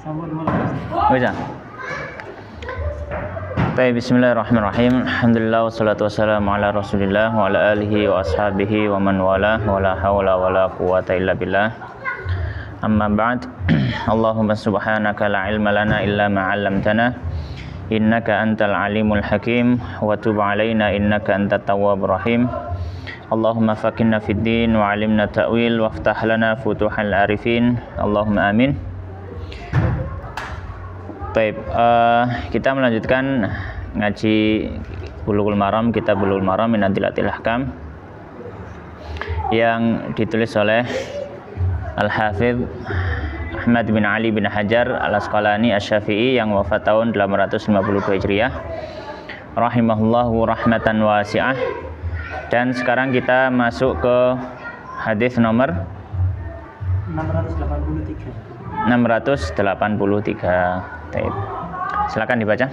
Sambung dulu. Bisa. Baik, bismillahirrahmanirrahim. Alhamdulillah wassalatu wassalamu ala Rasulillah wa ala alihi wa ashabihi wa man wala wa la haula wa la quwwata illa billah. Amma ba'd. Allahumma subhanaka la ilma lana illa ma 'allamtana innaka antal alimul hakim wa tub 'alaina innaka antat tawwabur rahim. Allahumma faqihna fid din wa 'allimna ta'wil waftah lana futuhal arifin. Allahumma amin. Baik, kita melanjutkan ngaji Bulughul Maram, kitab Bulughul Maram min Adillatil Ahkam yang ditulis oleh Al-Hafidz Ahmad bin Ali bin Hajar Al-Asqalani Asy-Syafi'i yang wafat tahun 852 Hijriah rahimahullahu rahmatan wasi'ah. Dan sekarang kita masuk ke hadis nomor 683. Silakan dibaca.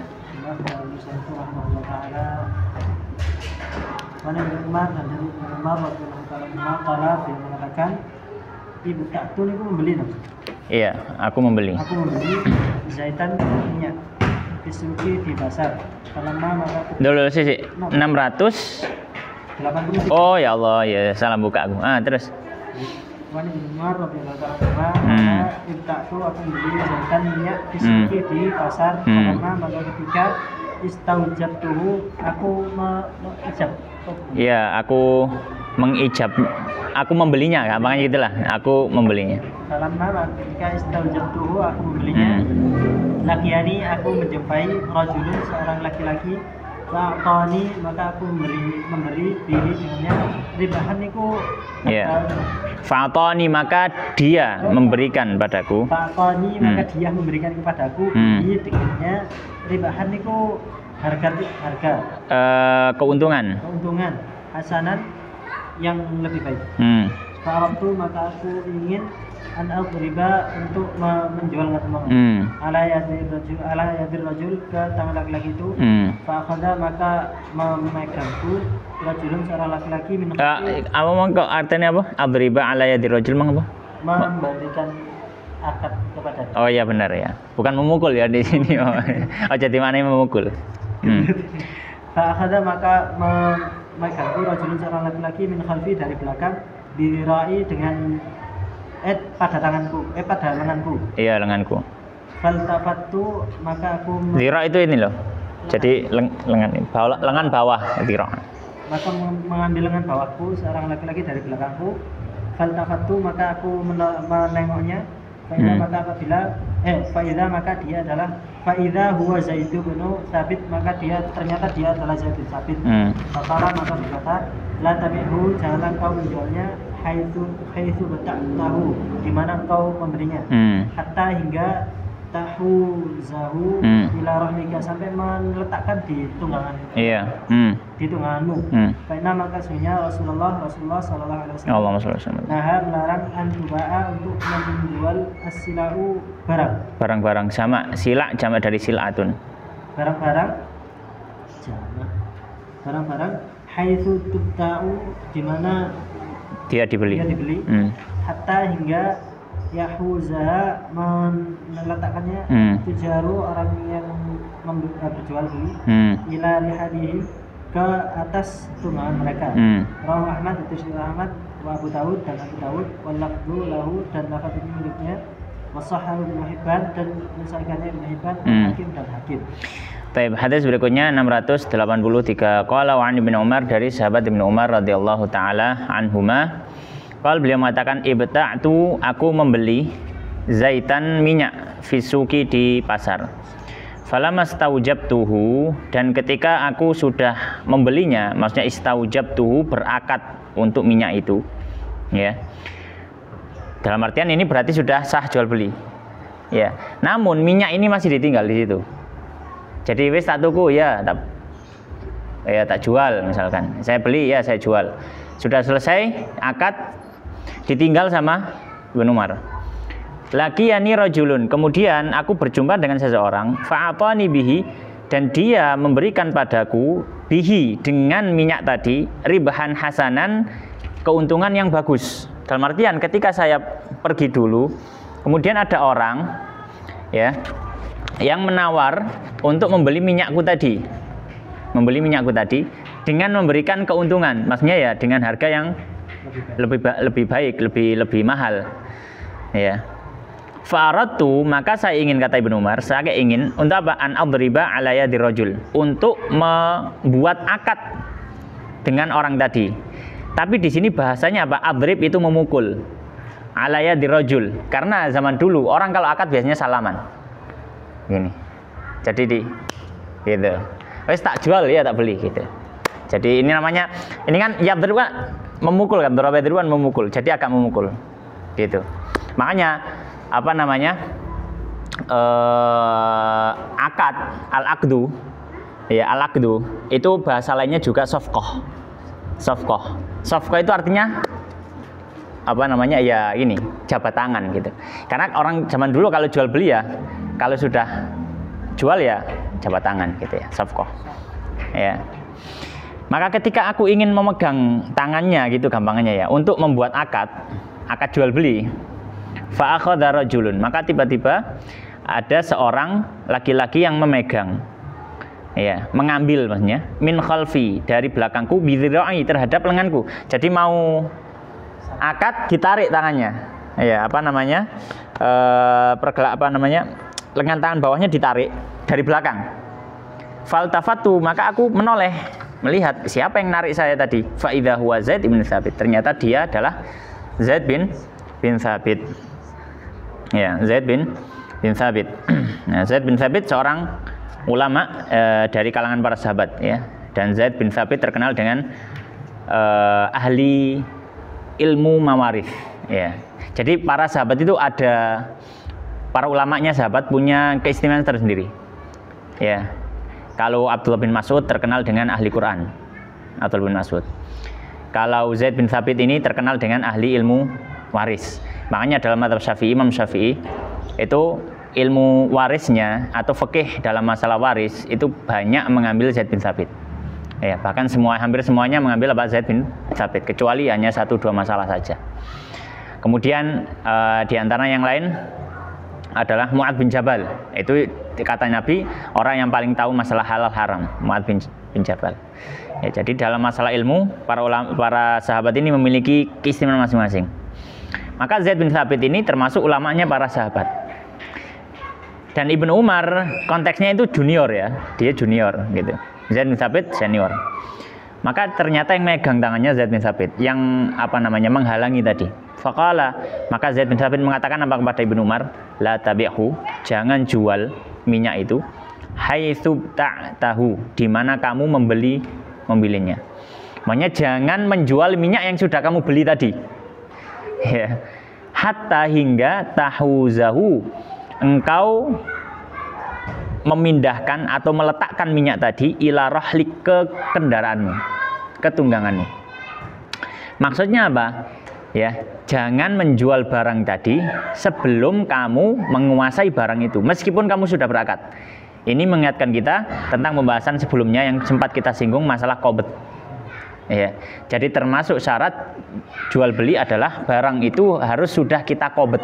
Mana Umar dan dari Umar dia mengatakan ibu taktu ini aku membeli no? Iya, aku membeli. Aku membeli zaitan minyak disuki di pasar. Kalau maka dulu sih 600. Oh ya Allah, ya salah buka aku. Terus. Wani bin Umar radhiyallahu anhu, ibta'tu aku membeli zaitan minyak disuki di pasar. Karena maka ketika istaujabtuhu aku mengijab. Iya, aku mengijab. Aku membelinya, gampangnya gitulah. Aku membelinya. Karena ketika istaujabtuhu aku membelinya. Lakiani aku menjumpai rajulun seorang laki-laki. Fa'atani maka aku memberi diri dengannya ribahan niku. Iya. Fa'atani maka dia memberikan padaku. Fa'atani maka dia memberikan kepadaku diri dengannya ribahan niku harga keuntungan hasanan yang lebih baik. Fa'arabtu maka aku ingin riba untuk menjual ala yadir rajul ke tangan laki-laki itu. Fa'akhadha maka memegangku rajulun seorang laki-laki min apa mongko artinya apa? Adriba ala yadir rajul apa? Memberikan akad kepada. Oh iya benar ya. Bukan memukul ya di sini. Oh jadi mana memukul? Fa'akhadha maka memegangku rajulun seorang laki-laki min khalfi dari belakang dirai dengan pada tanganku, pada lenganku. Iya, lenganku. Faltafattu maka aku dira itu ini loh. Jadi lengan bawah dira. Maka mengambil lengan bawahku seorang laki-laki dari belakangku. Faltafattu maka aku menengoknya. Faida maka dia adalah faida huwa Zaid bin Tsabit maka ternyata dia adalah Zaid bin Tsabit. Faqala maka berkata la tabi'hu jangan kau menjualnya haitsu bata'tahu di mana engkau memberinya. Hatta hingga tahuzahu ila rahmika sampai meletakkan di tunggangan. Iya. Di tungganganmu. Karena maka sesungguhnya Rasulullah sallallahu alaihi wasallam melarang antuba'a untuk menjual as-silau barang-barang sama sila jamak dari silatun. Barang-barang haitsu tubta'u di mana dia dibeli. Hatta hingga yahuzaha meletakkannya tujaru orang yang berjual beli ila rihadihim ke atas tunggangan mereka. Rawahu Ahmad itu Ahmad wa Abu Dawud dan Abu Dawud wal lafdhu lahu dan lafaz ini miliknya wasahahu Ibnu Hibban dan mensahihkannya Ibnu Hibban Hakim dan Hakim. Baik, hadis berikutnya 683. Qala wa Ibnu Umar dari sahabat Ibnu Umar radhiyallahu taala anhuma. Qala beliau mengatakan ibta'tu aku membeli zaitan minyak fisuki di pasar. Falamastaujabtuhu dan ketika aku sudah membelinya, maksudnya istaujabtuhu berakad untuk minyak itu. Ya. Dalam artian ini berarti sudah sah jual beli. Ya. Namun minyak ini masih ditinggal di situ. Jadi wis tak tuku ya tak jual misalkan. Saya beli ya saya jual. Sudah selesai akad ditinggal sama Ibnu Umar. Laqiyani rajulun, kemudian aku berjumpa dengan seseorang fa'atani bihi dan dia memberikan padaku bihi dengan minyak tadi ribahan hasanan keuntungan yang bagus. Dalam artian ketika saya pergi dulu kemudian ada orang ya, yang menawar untuk membeli minyakku tadi, dengan memberikan keuntungan, maksudnya ya dengan harga yang lebih baik, lebih mahal, ya. Fa'aradtu, maka saya ingin, kata Ibnu Umar, saya ingin untuk apa? An adriba ala yadi rajul, untuk membuat akad dengan orang tadi. Tapi di sini bahasanya apa? Adrib itu memukul. Ala yadi rajul, karena zaman dulu orang kalau akad biasanya salaman. Gini. Jadi gitu. Wes tak jual ya tak beli gitu. Jadi ini namanya, ini kan yadrib kan memukul kan, daraba yadriban memukul. Jadi agak memukul. Gitu. Makanya apa namanya, akad, al-aqdu, ya, al-aqdu itu bahasa lainnya juga sofkoh. Sofkoh itu artinya apa namanya, ya ini jabat tangan gitu. Karena orang zaman dulu kalau jual beli ya, kalau sudah jual ya jabat tangan gitu ya, sofkoh, ya. Maka ketika aku ingin memegang tangannya gitu gampangnya ya, untuk membuat akad jual beli, fa'akhadha rajulun, maka tiba-tiba ada seorang laki-laki yang memegang, ya, mengambil maksudnya, min khalfi, dari belakangku, bidhira'i, terhadap lenganku. Jadi mau akad ditarik tangannya, ya, apa namanya, lengan tangan bawahnya ditarik dari belakang. Faltafatu, maka aku menoleh melihat siapa yang narik saya tadi. Fa idza huwa Zaid bin Tsabit, ternyata dia adalah Zaid bin Tsabit. Ya, Zaid bin Tsabit. Nah, Zaid bin Tsabit seorang ulama dari kalangan para sahabat, ya. Dan Zaid bin Tsabit terkenal dengan ahli ilmu mawarith, ya. Jadi para sahabat itu ada, para ulamanya sahabat punya keistimewaan tersendiri. Ya. Kalau Abdullah bin Mas'ud terkenal dengan ahli Quran. Abdullah bin Mas'ud. Kalau Zaid bin Tsabit ini terkenal dengan ahli ilmu waris. Makanya dalam mazhab Syafi'i, Imam Syafi'i itu ilmu warisnya atau fikih dalam masalah waris itu banyak mengambil Zaid bin Tsabit. Ya, bahkan hampir semuanya mengambil apa, Zaid bin Tsabit, kecuali hanya 1-2 masalah saja. Kemudian di antara yang lain adalah Mu'adz bin Jabal. Itu kata Nabi orang yang paling tahu masalah halal haram, Mu'adz bin Jabal. Ya, jadi dalam masalah ilmu para sahabat ini memiliki keistimewaan masing-masing. Maka Zaid bin Tsabit ini termasuk ulamanya para sahabat. Dan Ibnu Umar konteksnya itu junior ya, dia junior gitu. Zaid bin Tsabit senior. Maka ternyata yang megang tangannya Zaid bin Tsabit, yang apa namanya, menghalangi tadi. Faqala, maka Zaid bin Tsabit mengatakan apa kepada Ibnu Umar? La tabi'hu, jangan jual minyak itu. Haitsu ta'tahu, di mana kamu membelinya. Makanya jangan menjual minyak yang sudah kamu beli tadi. Ya. Hatta hingga tahuzahu, engkau memindahkan atau meletakkan minyak tadi ila rahlik, ke kendaraanmu, ke tungganganmu. Maksudnya apa? Ya, jangan menjual barang tadi sebelum kamu menguasai barang itu, meskipun kamu sudah berakad. Ini mengingatkan kita tentang pembahasan sebelumnya yang sempat kita singgung masalah qobd. Ya, jadi termasuk syarat jual beli adalah barang itu harus sudah kita qobd.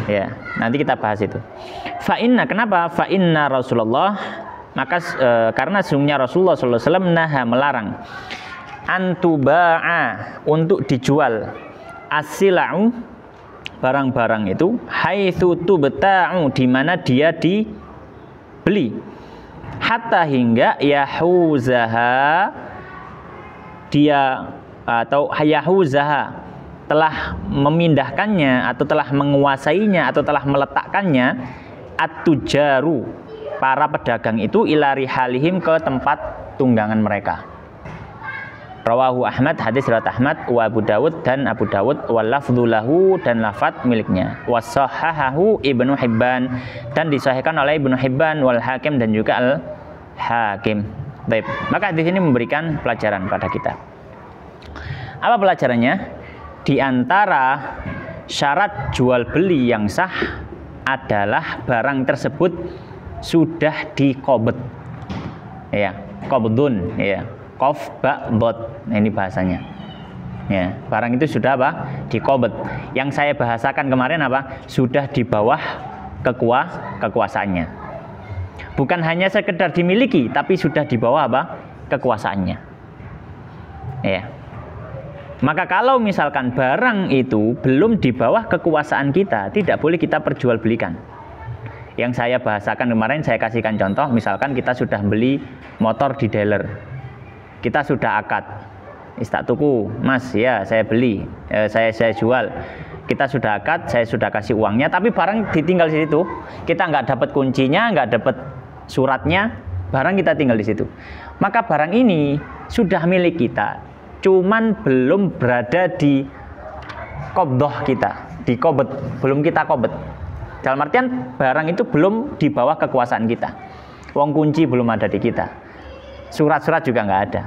Ya, nanti kita bahas itu. Fa'inna, kenapa? Fa'inna Rasulullah, maka karena sesungguhnya Rasulullah SAW naha, melarang, antuba'a, untuk dijual, as-sila'u, barang-barang itu, haitsu tubta'u, di mana dia dibeli, hatta hingga yahuzaha, dia atau yahuzaha, telah memindahkannya atau telah menguasainya atau telah meletakkannya, at-tujaru, para pedagang itu, ila rihalihim, ke tempat tunggangan mereka. Rawahu Ahmad, hadis riwayat Ahmad, wa Abu Dawud, dan Abu Dawud, wal lafdzu lahu, dan lafaz miliknya, wa sahahahu Ibnu Hibban, dan disahihkan oleh Ibnu Hibban, wal Hakim, dan juga al Hakim. Baik, maka di sini memberikan pelajaran pada kita. Apa pelajarannya? Di antara syarat jual beli yang sah adalah barang tersebut sudah diqobd. Ya, qobdun, ya. Qaf ba dot. Nah, ini bahasanya. Ya, barang itu sudah apa? Diqobd. Yang saya bahasakan kemarin apa? Sudah di bawah kekuasaannya. Bukan hanya sekedar dimiliki, tapi sudah di bawah apa? Kekuasaannya. Ya. Maka kalau misalkan barang itu belum di bawah kekuasaan kita, tidak boleh kita perjualbelikan. Yang saya bahasakan kemarin, saya kasihkan contoh, misalkan kita sudah beli motor di dealer, kita sudah akad, tak tuku, mas ya saya beli, saya jual, kita sudah akad, saya sudah kasih uangnya, tapi barang ditinggal di situ, kita nggak dapat kuncinya, nggak dapat suratnya, barang kita tinggal di situ. Maka barang ini sudah milik kita, cuman belum berada di qabdah kita, di qabd, belum kita qabd. Dalam artian barang itu belum di bawah kekuasaan kita. Uang kunci belum ada di kita. Surat-surat juga nggak ada.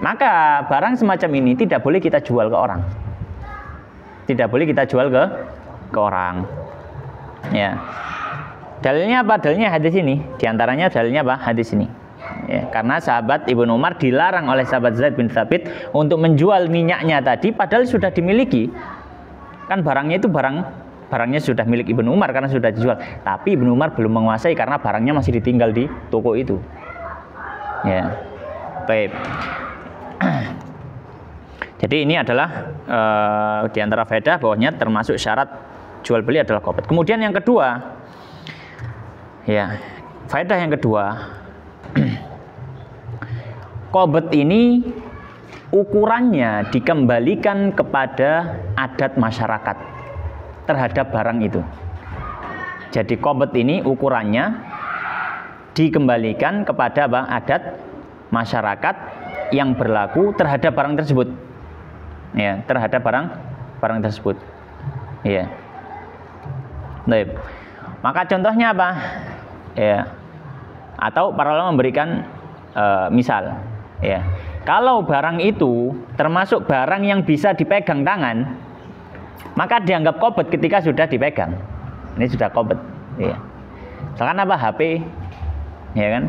Maka barang semacam ini tidak boleh kita jual ke orang. Tidak boleh kita jual ke orang. Ya. Dalilnya apa? Dalilnya hadis ini. Di antaranya dalilnya apa? Hadis ini. Ya, karena sahabat Ibnu Umar dilarang oleh sahabat Zaid bin Thabit untuk menjual minyaknya tadi padahal sudah dimiliki. Kan barangnya itu barangnya sudah milik Ibnu Umar karena sudah dijual. Tapi Ibnu Umar belum menguasai karena barangnya masih ditinggal di toko itu. Ya. Baik. Jadi ini adalah di antara faedah bahwanya termasuk syarat jual beli adalah qabd. Kemudian yang kedua, ya, faedah yang kedua, qabd ini ukurannya dikembalikan kepada adat masyarakat terhadap barang itu. Jadi qabd ini ukurannya dikembalikan kepada adat masyarakat yang berlaku terhadap barang tersebut. Ya, terhadap barang tersebut. Ya. Baik. Maka contohnya apa? Ya. Atau para ulama memberikan misal, ya. Kalau barang itu termasuk barang yang bisa dipegang tangan, maka dianggap qabd ketika sudah dipegang. Ini sudah qabd, ya. Misalkan apa? HP, ya kan?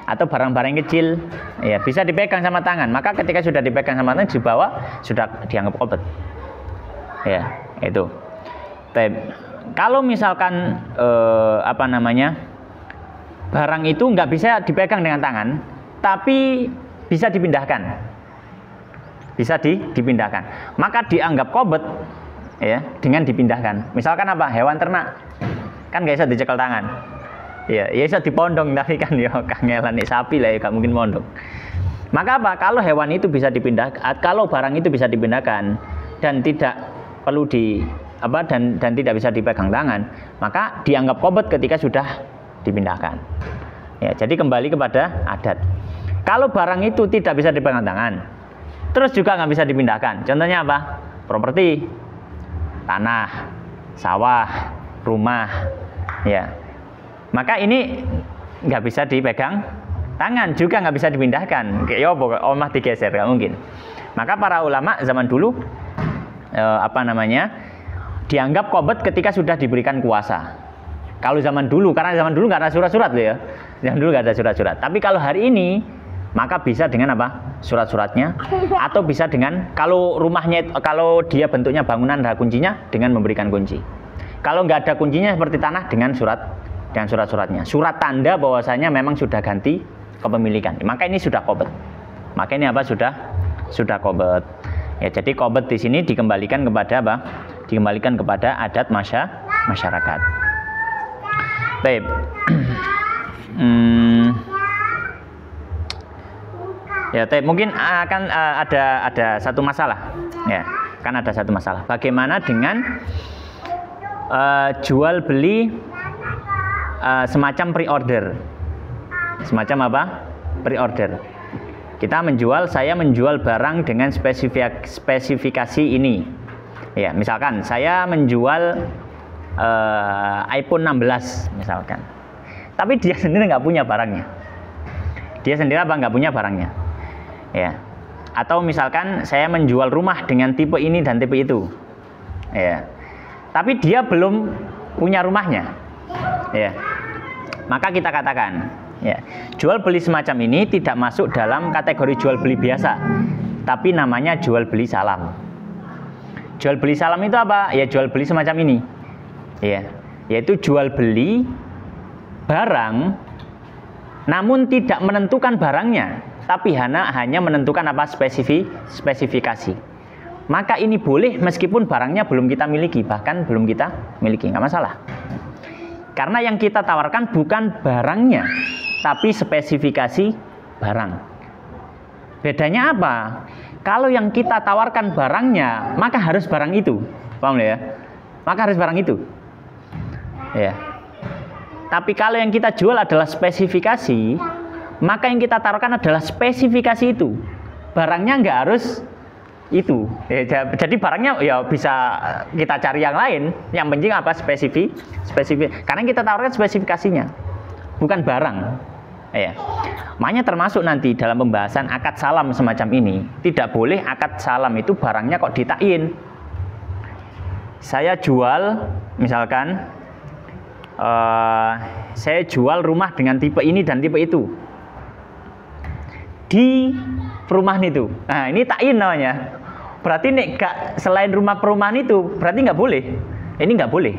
Atau barang-barang kecil, ya, bisa dipegang sama tangan. Maka ketika sudah dipegang sama tangan, dibawa sudah dianggap qabd. Ya, itu. Kalau misalkan barang itu nggak bisa dipegang dengan tangan, tapi bisa dipindahkan, dipindahkan, maka dianggap qabd, ya, dengan dipindahkan. Misalkan apa? Hewan ternak, kan nggak bisa dicekel tangan. Ya bisa dipondong, tapi kan ya kangelan sapi lah ya gak mungkin mondong. Maka apa? Kalau hewan itu bisa dipindahkan, kalau barang itu bisa dipindahkan dan tidak perlu dan tidak bisa dipegang tangan, maka dianggap qabd ketika sudah dipindahkan. Ya, jadi kembali kepada adat. Kalau barang itu tidak bisa dipegang tangan, terus juga nggak bisa dipindahkan. Contohnya apa? Properti, tanah, sawah, rumah, ya. Maka ini nggak bisa dipegang tangan, juga nggak bisa dipindahkan. Kayak omah digeser, nggak mungkin. Maka para ulama zaman dulu dianggap qabd ketika sudah diberikan kuasa. Kalau zaman dulu, karena zaman dulu nggak ada surat-surat loh ya. Zaman dulu nggak ada surat-surat. Tapi kalau hari ini, maka bisa dengan apa? Surat-suratnya, atau bisa dengan kalau dia bentuknya bangunan ada kuncinya, dengan memberikan kunci. Kalau nggak ada kuncinya seperti tanah, dengan surat-suratnya. Surat tanda bahwasanya memang sudah ganti kepemilikan. Maka ini sudah qabd. Maka ini apa? Sudah qabd. Ya, jadi qabd di sini dikembalikan kepada apa? Dikembalikan kepada adat masyarakat. Baik. Ya, mungkin akan ada satu masalah. Ya, kan ada satu masalah. Bagaimana dengan jual beli semacam pre-order. Semacam apa? Pre-order. Saya menjual barang dengan spesifikasi ini. Ya, misalkan saya menjual iPhone 16 misalkan. Tapi dia sendiri nggak punya barangnya. Dia sendiri nggak punya barangnya. Ya. Atau misalkan saya menjual rumah dengan tipe ini dan tipe itu. Ya. Tapi dia belum punya rumahnya. Ya. Maka kita katakan, ya, jual beli semacam ini tidak masuk dalam kategori jual beli biasa, tapi namanya jual beli salam. Jual beli salam itu apa? Ya jual beli semacam ini. Ya. yaitu jual beli barang namun tidak menentukan barangnya, tapi hanya menentukan apa spesifikasi. Maka ini boleh meskipun barangnya belum kita miliki, bahkan belum kita miliki, nggak masalah. Karena yang kita tawarkan bukan barangnya, tapi spesifikasi barang. Bedanya apa? Kalau yang kita tawarkan barangnya, maka harus barang itu, paham ya? Maka harus barang itu, ya. Tapi kalau yang kita jual adalah spesifikasi, maka yang kita taruhkan adalah spesifikasi itu. Barangnya nggak harus itu. Jadi barangnya ya bisa kita cari yang lain. Yang penting apa? Spesifik. Karena yang kita taruhkan spesifikasinya, bukan barang. Ya. Makanya termasuk nanti dalam pembahasan akad salam semacam ini, tidak boleh akad salam itu barangnya kok ditakyin. Saya jual, misalkan. Saya jual rumah dengan tipe ini dan tipe itu di perumahan itu. Nah, ini takyin namanya. Berarti nih selain rumah perumahan itu berarti nggak boleh. Ini nggak boleh.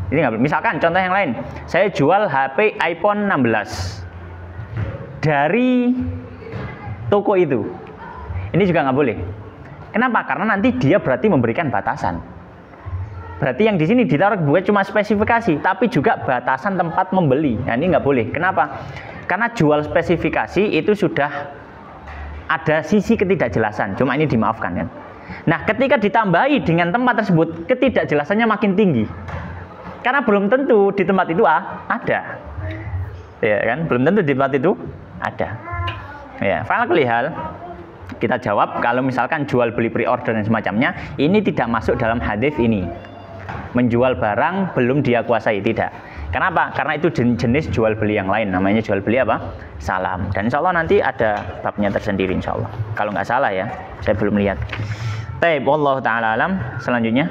Ini nggak boleh. Misalkan contoh yang lain, saya jual HP iPhone 16 dari toko itu. Ini juga nggak boleh. Kenapa? Karena nanti dia berarti memberikan batasan. Berarti yang di sini ditaruh bukan cuma spesifikasi, tapi juga batasan tempat membeli. Nah, ini nggak boleh. Kenapa? Karena jual spesifikasi itu sudah ada sisi ketidakjelasan. Cuma ini dimaafkan kan. Nah, ketika ditambahi dengan tempat tersebut, ketidakjelasannya makin tinggi. Karena belum tentu di tempat itu ada. Ya kan? Belum tentu di tempat itu ada. Ya, fa'ala kulli hal. Kita jawab kalau misalkan jual beli pre-order dan semacamnya, ini tidak masuk dalam hadis ini. Menjual barang belum dia kuasai, tidak. Kenapa? Karena itu jenis jual beli yang lain, namanya jual beli apa? Salam. Dan insya Allah nanti ada babnya tersendiri insya Allah. Kalau nggak salah ya, saya belum lihat. Taib, wallahu ta'ala alam. Selanjutnya.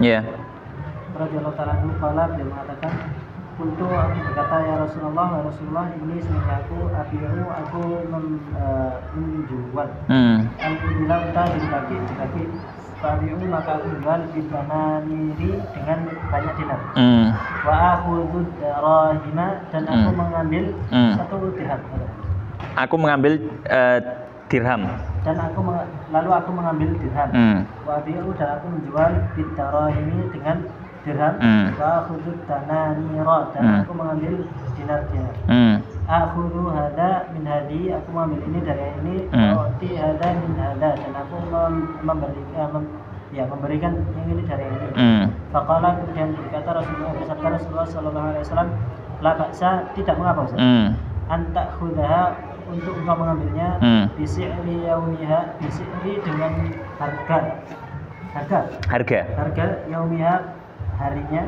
Ya. Radhiyallahu ta'ala anhu qala, beliau mengatakan, "Qultu, aku berkata, ya Rasulullah, ini sebenarnya aku menjual. Aku bilang tadi dibagi Fabi'u maka aku jual bidananiri dengan banyak dinar. Wa akhudhu darahima dan aku mengambil satu dirham. Aku mengambil dirham. Dan lalu aku mengambil dirham. Wa abi'u dan aku menjual bidarahimi dengan dirham. Wa akhudhu dananira dan aku mengambil dinar-dinar. Akhudhu hada min hadi, aku mengambil ini dari ini. Wa'ti hada min hada dan aku memberikan yang ini dari ini. Faqala, kemudian berkata Rasulullah sallallahu alaihi wasallam, la ba'sa, tidak mengapa Ustaz. Anta khudaha, untuk engkau mengambilnya bisi'ri yaumiha, bisi'ri dengan harga yaumiha, harinya,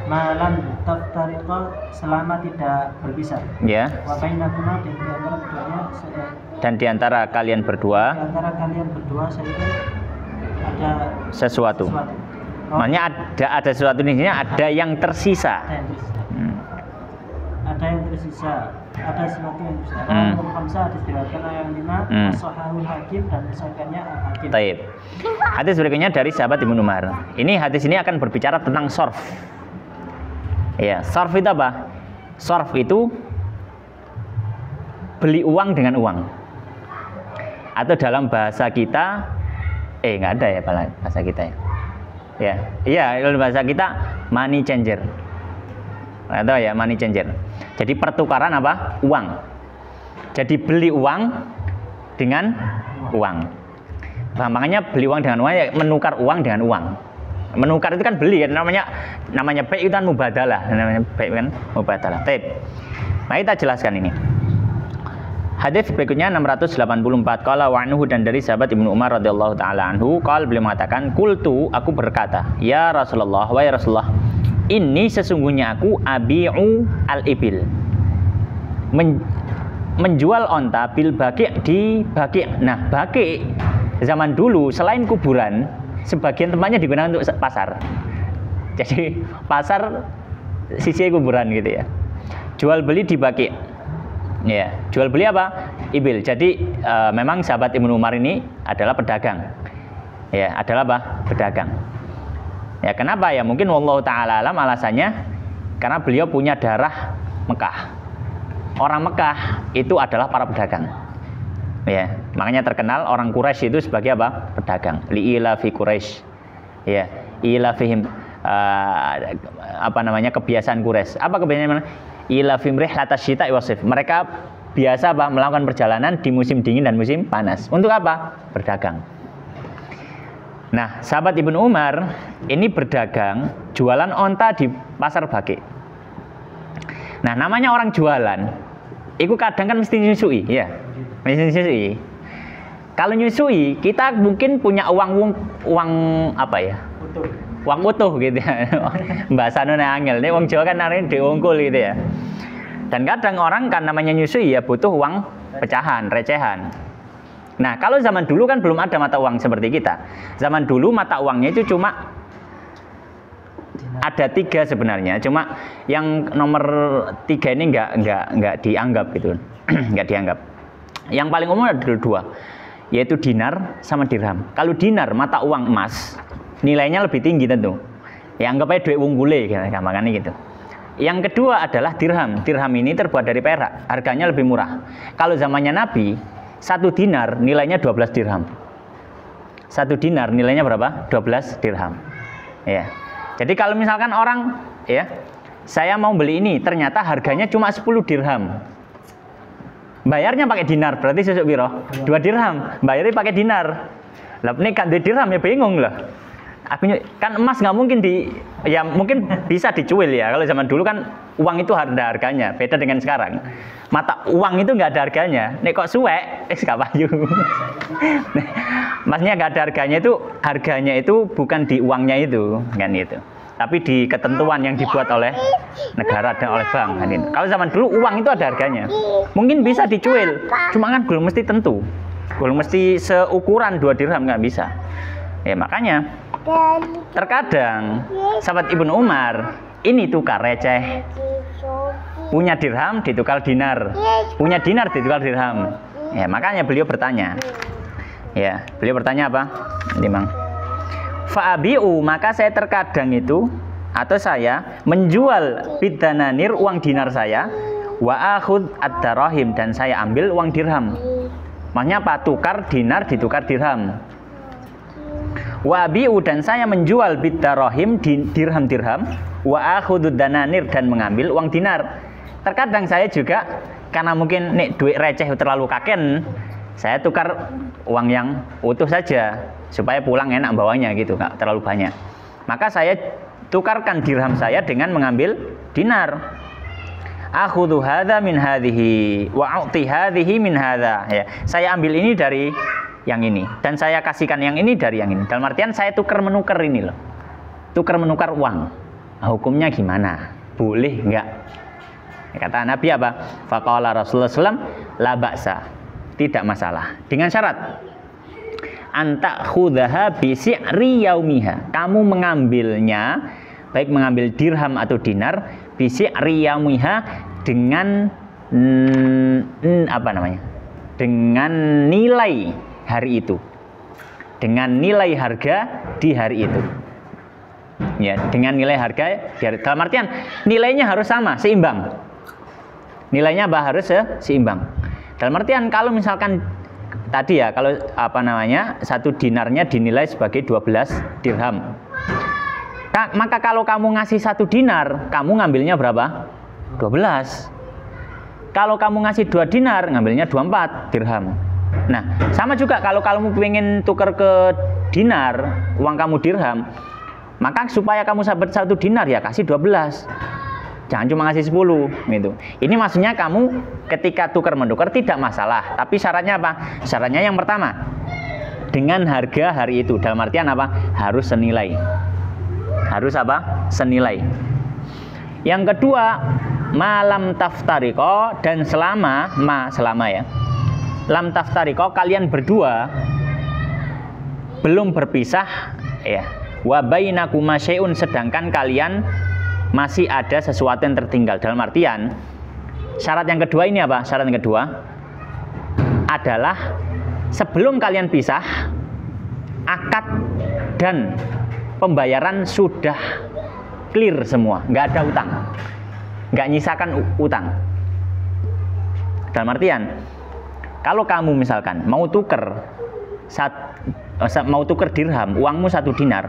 malam taftariqa, selama tidak berpisah. Ya. Wa bainakuma, dan di antara keduanya, dan di antara kalian berdua, saya ada sesuatu. Maknanya ada sesuatu di sini, ada yang tersisa. Ada yang tersisa. Ada sesuatu yang tersisa. Khamsah, hadis diriwayatkan yang 5, Shahihul Hakim dan disahkannya Al-Hakim. Taib. Hadis berikutnya dari sahabat Ibnu Umar. Ini hadis ini akan berbicara tentang sorf. Ya, sorf itu apa? Sorf itu beli uang dengan uang. Atau dalam bahasa kita, nggak ada ya bahasa kita ya. Iya, dalam bahasa kita money changer. Atau ya money changer. Jadi pertukaran apa? Uang. Jadi beli uang dengan uang. Makanya beli uang dengan uang ya menukar uang dengan uang. Menukar itu kan beli kan, namanya baik itu kan mubadalah, namanya baik kan mubadalah. Baik. Nah, kita jelaskan ini. Hadis berikutnya 684, qala wa anhu, dan dari sahabat Ibnu Umar radhiyallahu taala anhu, qala, beliau mengatakan, qultu, aku berkata, ya Rasulullah, wa ya Rasulullah, ini sesungguhnya aku abi'u al-ibil, menjual onta bil baki, di baki. Nah, baki zaman dulu selain kuburan, sebagian tempatnya digunakan untuk pasar. Jadi pasar sisi kuburan gitu ya. Jual beli di baki. Ya, jual beli apa? Ibil. Jadi memang sahabat Ibnu Umar ini adalah pedagang. ya adalah apa? Berdagang. Ya kenapa ya? Mungkin wallahu taala alam alasannya karena beliau punya darah Mekah. Orang Mekah itu adalah para pedagang. Ya, makanya terkenal orang Quraisy itu sebagai apa? Pedagang. Li'ila fi Quraisy. Ya, ila fihim kebiasaan Quraisy. Apa kebiasaan? Ila fim rihlatas syita'i wasif. Mereka biasa apa? Melakukan perjalanan di musim dingin dan musim panas. Untuk apa? Berdagang. Nah, sahabat Ibnu Umar ini berdagang jualan onta di pasar Baqi. Nah, namanya orang jualan, itu kadang kan mesti nyusui, ya, mesti nyusui. Kalau nyusui, kita mungkin punya uang apa ya? Utuh. Uang utuh gitu ya. Bahasane angel, nek wong Jawa kan arene diungkul gitu ya. Dan kadang orang kan namanya nyusui ya butuh uang pecahan, recehan. Nah, kalau zaman dulu kan belum ada mata uang seperti kita. Zaman dulu mata uangnya itu cuma ada 3 sebenarnya. Cuma yang nomor 3 ini nggak dianggap gitu, nggak dianggap. Yang paling umum ada 2, yaitu dinar sama dirham. Kalau dinar mata uang emas, nilainya lebih tinggi tentu. Ya anggap aja duit wunggule, gampangannya gitu. Yang kedua adalah dirham. Dirham ini terbuat dari perak, harganya lebih murah. Kalau zamannya Nabi, 1 dinar nilainya 12 dirham. 1 dinar nilainya berapa? 12 dirham. Ya. Jadi kalau misalkan orang, ya, saya mau beli ini, ternyata harganya cuma 10 dirham. Bayarnya pakai dinar, berarti sesuk piro? 2 dirham. Bayarnya pakai dinar. Lah ini kan dirham ya bingung lah. Aku kan emas nggak mungkin ya mungkin bisa dicuil ya. Kalau zaman dulu kan uang itu ada harganya, beda dengan sekarang. Mata uang itu nggak ada harganya. Nek kok suwek, gak payu. Maksudnya nggak ada harganya itu bukan di uangnya itu, kan itu. Tapi di ketentuan yang dibuat oleh negara dan oleh bank, kan itu. Kalau zaman dulu uang itu ada harganya. Mungkin bisa dicuil, cuma kan belum mesti tentu. Belum mesti seukuran 2 dirham, nggak bisa. Ya makanya terkadang sahabat Ibnu Umar ini tukar receh, punya dirham ditukar dinar, punya dinar ditukar dirham. Ya makanya beliau bertanya, ya beliau bertanya apa? Limang. Fa'abi'u, maka saya terkadang itu atau saya menjual bidananir uang dinar saya, wa akhud ad-darahim, dan saya ambil uang dirham. Maksudnya apa? Tukar dinar ditukar dirham. Wa bi'u, dan saya menjual bidarahim dirham-dirham, wa akhudud dananir, dan mengambil uang dinar. Terkadang saya juga karena mungkin nek duit receh terlalu kaken, saya tukar uang yang utuh saja supaya pulang enak bawanya gitu, nggak terlalu banyak. Maka saya tukarkan dirham saya dengan mengambil dinar. Akhudhu hadza min hadhihi wa a'ti hadhihi min hadza. Ya, saya ambil ini dari yang ini dan saya kasihkan yang ini dari yang ini. Dalam artian saya tukar menukar ini loh, tukar menukar uang. Nah, hukumnya gimana? Boleh nggak? Kata Nabi apa? Faqala Rasulullah SAW, la ba'sa, tidak masalah, dengan syarat anta khudaha bi si'ri yaumiha, kamu mengambilnya, baik mengambil dirham atau dinar, bi si'ri yaumiha, dengan dengan nilai hari itu, dengan nilai harga di hari itu, ya, dengan nilai harga di hari. Dalam artian nilainya harus sama, seimbang. Nilainya harus seimbang. Dalam artian kalau misalkan tadi ya, kalau 1 dinarnya dinilai sebagai 12 dirham. Nah, maka kalau kamu ngasih 1 dinar, kamu ngambilnya berapa? 12. Kalau kamu ngasih 2 dinar, ngambilnya 24 dirham. Nah, sama juga kalau kamu pengen tukar ke dinar, uang kamu dirham, maka supaya kamu dapat 1 dinar ya kasih 12. Jangan cuma ngasih 10 gitu. Ini maksudnya kamu ketika tukar menukar tidak masalah, tapi syaratnya apa? Syaratnya yang pertama, dengan harga hari itu. Dalam artian apa? Harus senilai. Harus apa? Senilai. Yang kedua, malam taftariko, dan selama ya. Lam taftariko, kalian berdua belum berpisah ya. Wa bainakuma syai'un, sedangkan kalian masih ada sesuatu yang tertinggal. Dalam artian syarat yang kedua ini apa? Syarat yang kedua adalah sebelum kalian pisah, akad dan pembayaran sudah clear semua, nggak ada utang, nggak nyisakan utang. Dalam artian, kalau kamu misalkan mau tuker dirham, uangmu 1 dinar,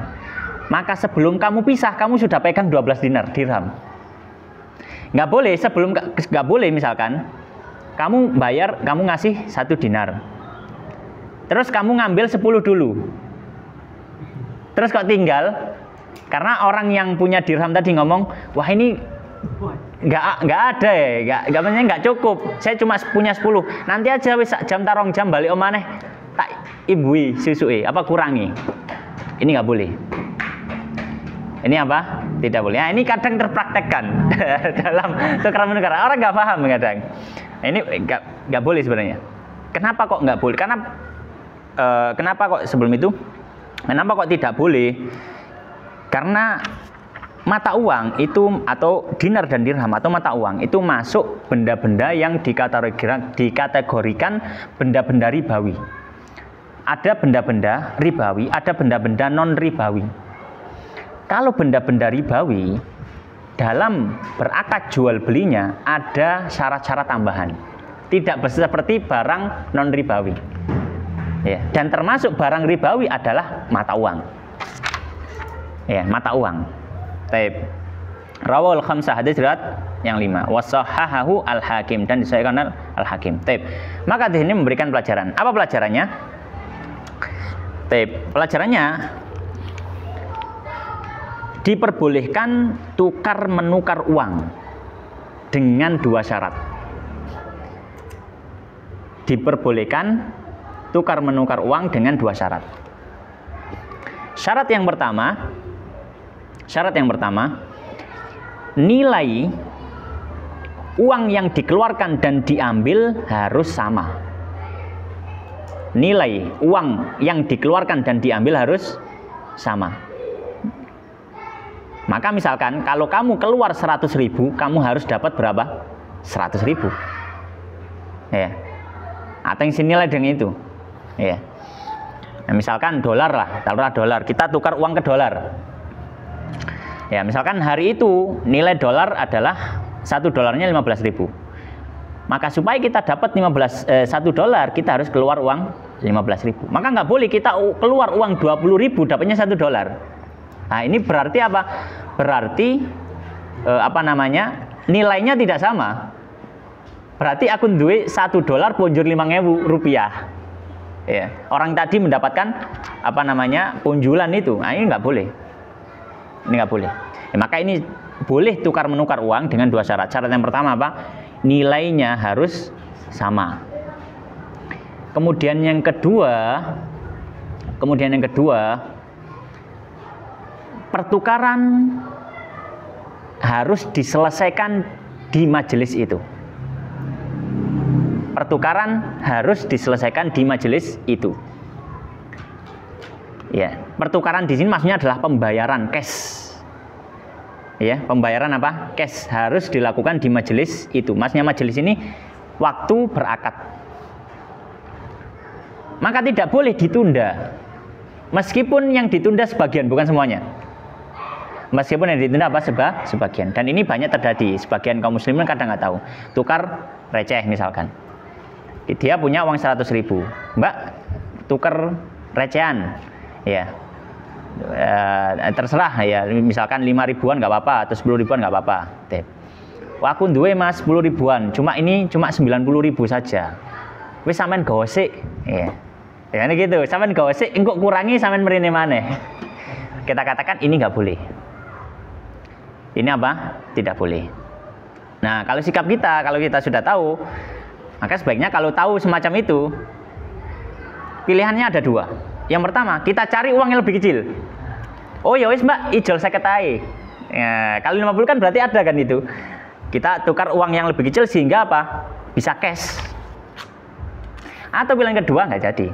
maka sebelum kamu pisah, kamu sudah pegang 12 dinar dirham. Nggak boleh misalkan kamu bayar, kamu ngasih 1 dinar, terus kamu ngambil 10 dulu, terus kok tinggal, karena orang yang punya dirham tadi ngomong, wah ini nggak ada ya, nggak cukup, saya cuma punya 10, nanti aja wis jam tarong jam balik omaneh tak ibui susui apa kurangi. Ini nggak boleh. Ini apa? Tidak boleh. Nah, ini kadang terpraktekkan dalam tukeran menukar. Orang nggak paham kadang. Nah, ini nggak boleh sebenarnya. Kenapa kok nggak boleh? Karena kenapa kok sebelum itu? Kenapa kok tidak boleh? Karena mata uang itu atau dinar dan dirham atau mata uang itu masuk benda-benda yang dikategorikan benda-benda ribawi. Ada benda-benda ribawi, ada benda-benda non ribawi. Kalau benda-benda ribawi, dalam berakad jual belinya ada syarat-syarat tambahan. Tidak seperti barang non ribawi. Ya, dan termasuk barang ribawi adalah mata uang. Ya, mata uang. Taib. Rawal khamsah, hadis riwayat yang 5. Wasahahahu al-Hakim, dan disahihkan al-Hakim. Taib. Maka di sini memberikan pelajaran. Apa pelajarannya? Taib. Pelajarannya diperbolehkan tukar menukar uang dengan 2 syarat. Diperbolehkan tukar menukar uang dengan 2 syarat. Syarat yang pertama, nilai uang yang dikeluarkan dan diambil harus sama. Nilai uang yang dikeluarkan dan diambil harus sama. Maka misalkan kalau kamu keluar 100.000, kamu harus dapat berapa? 100.000. Ya. Atau yang senilai dengan itu. Ya. Nah, misalkan dolar lah, taruhlah dolar, kita tukar uang ke dolar. Ya, misalkan hari itu nilai dolar adalah 1 dolarnya 15.000. Maka supaya kita dapat 1 dolar, kita harus keluar uang 15.000. Maka nggak boleh kita keluar uang 20.000 dapatnya 1 dolar. Nah, ini berarti apa? Berarti nilainya tidak sama. Berarti aku duit 1 dolar punjur 5.000 rupiah. Ya, orang tadi mendapatkan punjulan itu. Nah, ini nggak boleh. Ini nggak boleh. Ya, maka ini boleh tukar menukar uang dengan 2 syarat. Syarat yang pertama apa? Nilainya harus sama. Kemudian yang kedua, pertukaran harus diselesaikan di majelis itu. Pertukaran harus diselesaikan di majelis itu. Ya, pertukaran di sini maksudnya adalah pembayaran cash. Ya, pembayaran apa? Cash harus dilakukan di majelis itu. Maksudnya majelis ini waktu berakad. Maka tidak boleh ditunda. Meskipun yang ditunda sebagian, bukan semuanya. Meskipun yang ditunda apa? Sebagian. Dan ini banyak terjadi. Sebagian kaum muslimin kadang nggak tahu. Tukar receh misalkan. Dia punya uang 100.000. Mbak, tukar recehan. Ya. Terserah ya. Misalkan 5 ribuan nggak apa-apa atau 10 ribuan nggak apa-apa. Wah, aku duwe Mas 10 ribuan. Cuma ini cuma 90.000 saja. Wis sampean gosik. Ya. Ya ini gitu. Sampean gosik engko kurangi sampean mrene maneh. Kita katakan ini nggak boleh. Ini apa? Tidak boleh. Nah, kalau sikap kita, kalau kita sudah tahu, maka sebaiknya kalau tahu semacam itu, pilihannya ada 2. Yang pertama, kita cari uang yang lebih kecil. Oh ya wis Mbak, ijol 50 ae. Ya, kali 50 kan berarti ada kan itu. Kita tukar uang yang lebih kecil sehingga apa? Bisa cash. Atau pilihan kedua nggak jadi.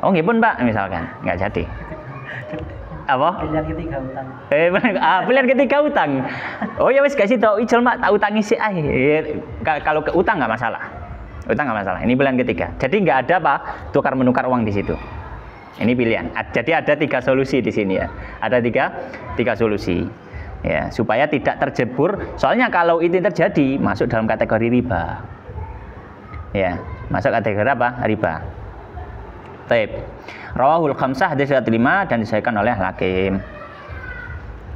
Oh nggih pun Mbak, misalkan nggak jadi. Apa? Pilihan ketiga utang. Pilihan ketiga utang. Oh ya wis gak sih tau ijol Mak, tak utangi sih ae. Kalau ke utang nggak masalah. Utang nggak masalah. Ini pilihan ketiga. Jadi nggak ada apa tukar menukar uang di situ. Ini pilihan. Jadi ada 3 solusi di sini ya. Ada tiga solusi. Ya, supaya tidak terjebur. Soalnya kalau itu terjadi masuk dalam kategori riba. Ya, masuk kategori apa? Riba. Taib. Rawahul khamsah hadis 5 dan disahihkan oleh Hakim.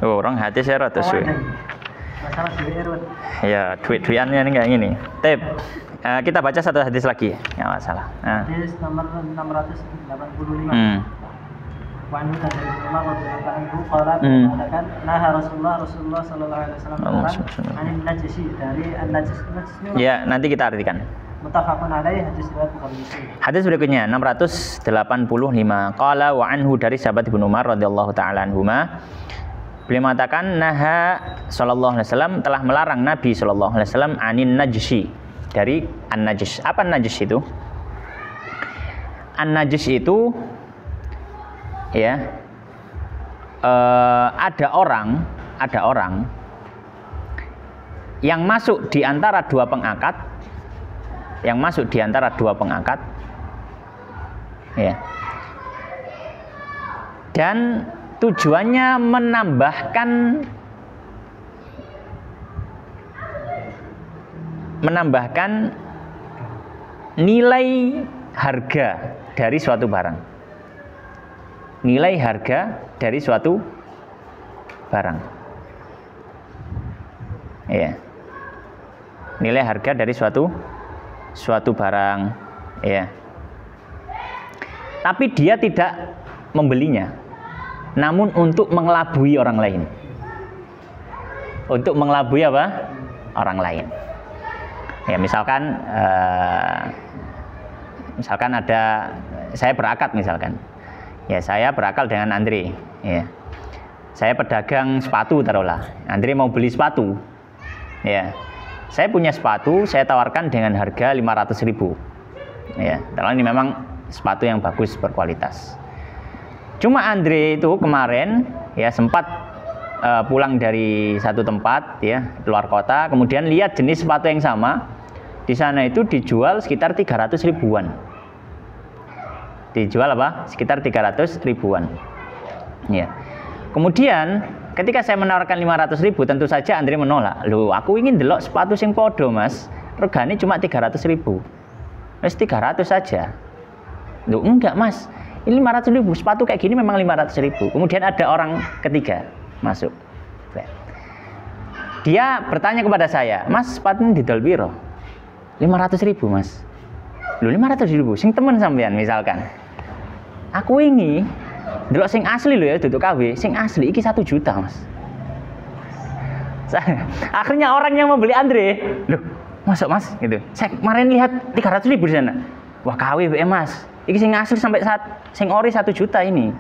Oh, orang hadis saya rada suwe. Masalah duit. Ya, duit-duitannya ini kayak gini. Taib. Kita baca satu hadis lagi. Ya, masalah. Hadis nomor 685. Wa anhu dari Umar radhiyallahu anhu qala mengatakan nah Rasulullah sallallahu alaihi wasallam anin najisi dari an-najis. Ya, nanti kita artikan. Muttafaqun alaih hadis riwayat Bukhari Muslim. Hadis berikutnya 685. Qala wa anhu dari sahabat Ibnu Umar radhiyallahu taala anhuma. Beliau mengatakan naha sallallahu alaihi wasallam telah melarang Nabi sallallahu alaihi wasallam anin najisi dari an-najis. Apa an-najis itu? An-najis itu ya ada orang yang masuk di antara dua pengangkat, ya, dan tujuannya menambahkan nilai harga dari suatu barang. Nilai harga dari suatu barang. Ya. Nilai harga dari suatu barang, ya. Tapi dia tidak membelinya, namun untuk mengelabui orang lain. Untuk mengelabui apa? Orang lain. Ya, misalkan ada saya berakad misalkan. Ya, saya berakal dengan Andre. Ya. Saya pedagang sepatu taruhlah. Andre mau beli sepatu. Ya. Saya punya sepatu, saya tawarkan dengan harga 500.000. Ya, karena ini memang sepatu yang bagus berkualitas. Cuma Andre itu kemarin ya sempat pulang dari satu tempat ya, luar kota, kemudian lihat jenis sepatu yang sama. Di sana itu dijual sekitar 300 ribuan. Dijual apa? Sekitar 300 ribuan. Ya. Kemudian ketika saya menawarkan 500.000, tentu saja Andre menolak. Loh, aku ingin delok sepatu sing podo, Mas. Regane cuma 300.000. Wes 300 saja. Loh, enggak, Mas. Ini 500.000. Sepatu kayak gini memang 500.000. Kemudian ada orang ketiga masuk. Dia bertanya kepada saya, "Mas, sepatu ini didol piro?" 500.000, Mas. Loh, 500.000. Sing temen sampean misalkan. Aku ini delok sing asli lho ya, duduk KW, sing asli iki 1 juta, Mas. Akhirnya orang yang membeli Andre, loh, masuk, Mas, gitu. Saya kemarin lihat 300.000 di sana. Wah, KW BM, Mas. Iki sing asli sampai sing ori 1 juta ini.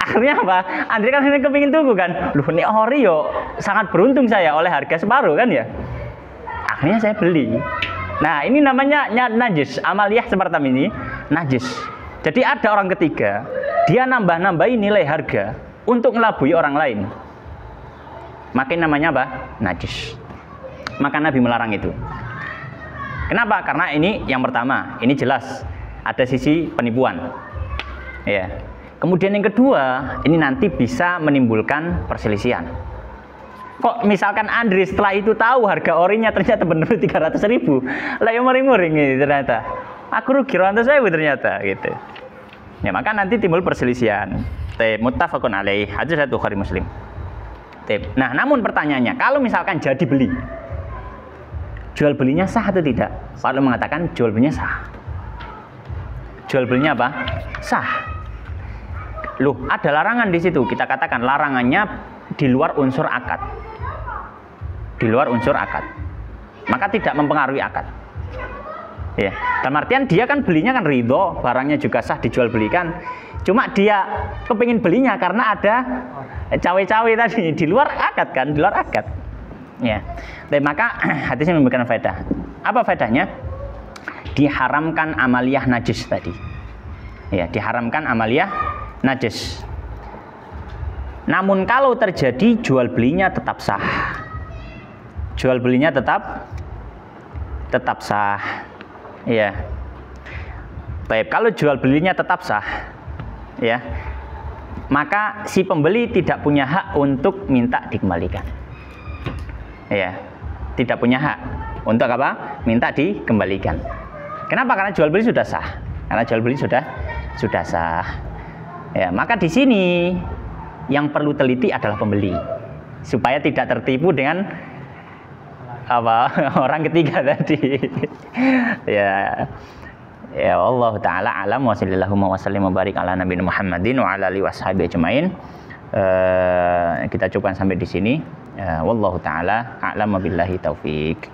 Akhirnya apa? Andre kan sini kepingin tunggu kan. Loh, ini ori yo sangat beruntung saya oleh harga separuh kan ya. Akhirnya saya beli. Nah, ini namanya najis. Amaliyah seperti ini, najis. Jadi ada orang ketiga, dia nambah-nambahin nilai harga untuk ngelabui orang lain. Makin namanya apa? Najis. Maka Nabi melarang itu. Kenapa? Karena ini yang pertama, ini jelas ada sisi penipuan. Ya. Kemudian yang kedua, ini nanti bisa menimbulkan perselisihan. Kok misalkan Andre setelah itu tahu harga orinya ternyata benar 300.000, lah yang muring-muring ini ternyata. Aku rugi 200.000 ternyata gitu. Ya, maka nanti timbul perselisihan. Muttafaqun alaih, hadis riwayat Bukhari Muslim. Nah, namun pertanyaannya, kalau misalkan jadi beli, jual belinya sah atau tidak? Kalau mengatakan jual belinya sah. Jual belinya apa? Sah. Loh, ada larangan di situ. Kita katakan larangannya di luar unsur akad. Di luar unsur akad. Maka tidak mempengaruhi akad. Ya, dalam artian dia kan belinya kan ridho, barangnya juga sah dijual belikan. Cuma dia kepingin belinya karena ada cawe-cawe tadi di luar akad kan, di luar akad. Ya, dan maka hadisnya memberikan faedah. Apa faedahnya? Diharamkan amaliyah najis tadi. Ya, diharamkan amaliyah najis. Namun kalau terjadi jual belinya tetap sah. Jual belinya tetap sah. Iya. Baik, kalau jual belinya tetap sah, ya, maka si pembeli tidak punya hak untuk minta dikembalikan. Ya, tidak punya hak untuk apa? Minta dikembalikan. Kenapa? Karena jual beli sudah sah. Karena jual beli sudah sah. Ya, maka di sini yang perlu teliti adalah pembeli supaya tidak tertipu dengan apa orang ketiga tadi. Ya. Ya Allah taala alam wa sallallahu wa sallim wa barik ala nabiyina Muhammadin wa ala alihi washabihi ajmain. Kita cukupkan sampai di sini. Wallahu taala a'lam billahi taufik.